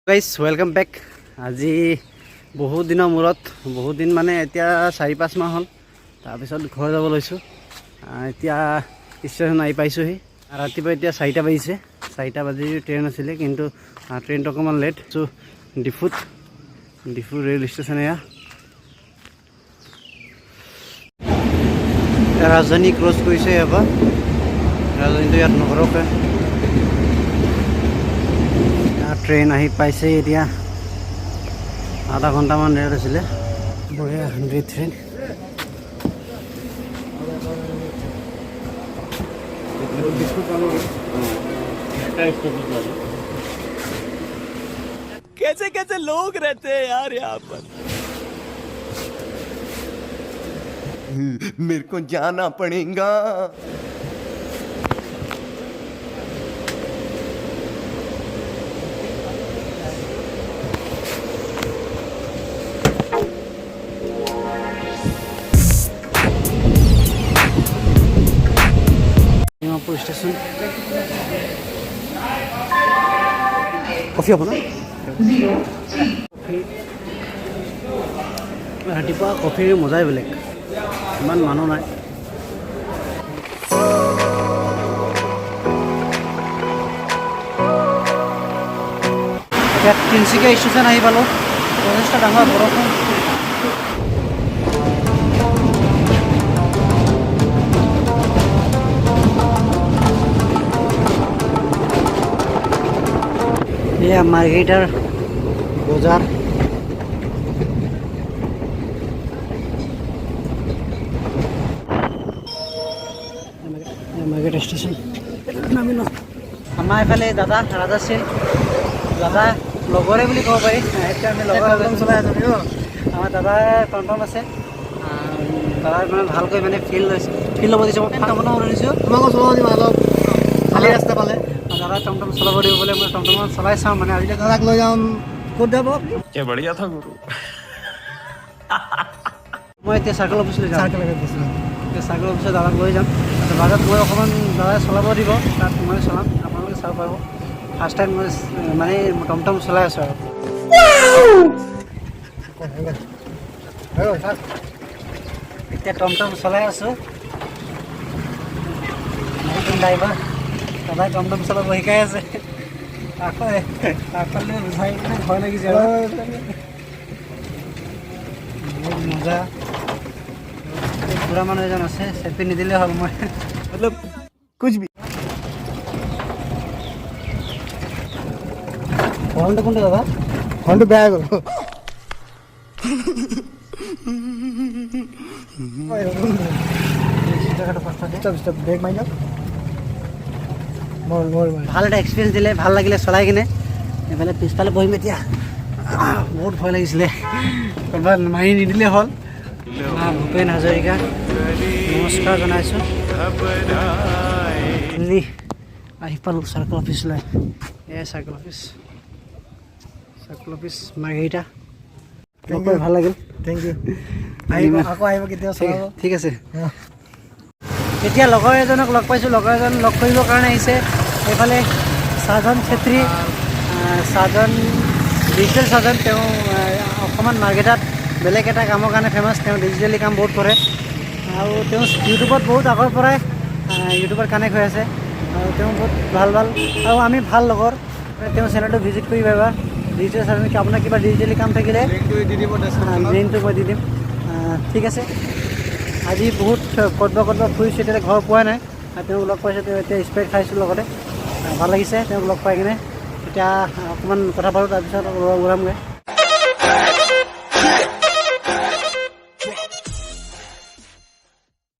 Guys welcome back. আজি বহুত দিনৰ মূৰত বহুত দিন মানে এতিয়া 4-5 মাহ হ'ল তাৰপিছত ঘৰ যাব লৈছোঁ। এতিয়া ষ্টেচন আহি পাইছোঁহি। ৰাতিপুৱা এতিয়া 4টা বাজিছে। 4টা বাজি ট্ৰেইন আছিলে কিন্তু ট্ৰেইনটো অকণমান লেট। চ' ডিফু ৰেল ষ্টেচন এয়া ৰাজধানী ক্ৰছ কৰিছে। ইয়াৰ পৰা ৰাজধানীটো ইয়াত নকৰকে ট্ৰেইন আহি পাইছে। এতিয়া আধা ঘণ্টামান লেট আছিলে। বঢ়িয়া গ্ৰেট ট্ৰেইন। कैसे कैसे लोग रहते हैं यार यहाँ पर। मेरे को जाना पड़ेगा। ডিমাপুৰ ষ্টেচন। কফি হ'ব ন? ৰাতিপুৱা কফিৰ মজাই বেলেগ। ইমান মানুহ নাই। এতিয়া তিনিচুকীয়া ষ্টেচন আহি পালোঁ। যথেষ্ট ডাঙৰ বৰষুণ। এয়া মাৰ্ঘেৰিটাৰ বজাৰ। মাৰ্ঘেৰিটা ষ্টেচন নামিলো। আমাৰ এইফালে দাদা ৰাজা দাদা লগৰে বুলি ক'ব পাৰি। এতিয়া আমি লগৰ চলাই আছোঁ। আমাৰ দাদাই টমটম আছে। দাদাই মানে ভালকৈ মানে ফিল ল'ব দিছোঁ। মই টমটম দিছোঁ। তোমাকো চলাব দিম অলপ খালী ৰাস্তা পালে। দাদা টমটম চলাব দিব বোলে। মই টমটমত চলাই চাওঁ। মানে আজিলৈ দাদাক লৈ যাম। ক'ত যাব? बढ़िया था गुरु। মই এতিয়া চাৰ্কল অফিচলৈ যাম। এতিয়া চাৰ্কল অফিচত দাদাক লৈ যাম। বাজত মই অকণমান দাদাই চলাব দিব। তাত মই চলাম। আপোনালোকে চাব পাৰিব। ফাৰ্ষ্ট টাইম মই মানে টমটম চলাই আছোঁ আৰু। এতিয়া টমটম চলাই আছোঁ। ড্ৰাইভাৰ দাদাই টমটম চলাব শিকাই আছে। আগফালে চাই কিনে ভয় লাগিছে আৰু। বহুত মজা। বুঢ়া মানুহ এজন আছে। চেল্ফি নিদিলে হ'ল। মই মতলব কুছ ভি। হৰ্ণটো কোনটো দাদা? হৰ্ণটো বেয়া গ'ল। ব্ৰেক মাৰি লওক। ভাল এটা এক্সপিৰিয়েঞ্চ দিলে। ভাল লাগিলে চলাই কিনে। এইফালে পিছফালে বহিম এতিয়া। বহুত ভয় লাগিছিলে। ক'ৰবাত মাৰি নিদিলে হ'ল। ভূপেন হাজৰিকা নমস্কাৰ জনাইছোঁ। আহি পালোঁ চাৰ্কল অফিচলৈ। এয়াই চাৰ্কল অফিচ মাৰ্ঘেৰিটা। ভাল লাগিল। Thank you. আকৌ আহিব কেতিয়াবা চলাব। ঠিক আছে। এতিয়া লগৰ এজনক লগ পাইছোঁ। লগৰ এজন লগ কৰিবৰ কাৰণে আহিছে। এইফালে সাধন চেত্ৰী ডিজিটেল সাধন। তেওঁ অকণমান মাৰ্ঘেৰিটাত বেলেগ এটা কামৰ কাৰণে ফেমাছ। তেওঁ ডিজিটেলি কাম বহুত কৰে আৰু তেওঁ ইউটিউবত বহুত আগৰ পৰাই ইউটিউবত কানেক্ট হৈ আছে আৰু তেওঁ বহুত ভাল আৰু আমি ভাল লগৰ। তেওঁ চেনেলটো ভিজিট কৰি পাৰিবা। ডিজিটেল সাধন আপোনাৰ কিবা ডিজিটেলি কাম থাকিলে লিংকটো মই দি দিম। ঠিক আছে। আজি বহুত ক'ৰবাত ফুৰিছোঁ। এতিয়া ঘৰ পোৱা নাই। তেওঁক লগ পাইছোঁ। তেওঁ এতিয়া স্প্ৰাইট খাইছোঁ লগতে। ভাল লাগিছে তেওঁক লগ পাই কিনে। এতিয়া অকণমান কথা পাতোঁ তাৰপিছত ওলামগৈ।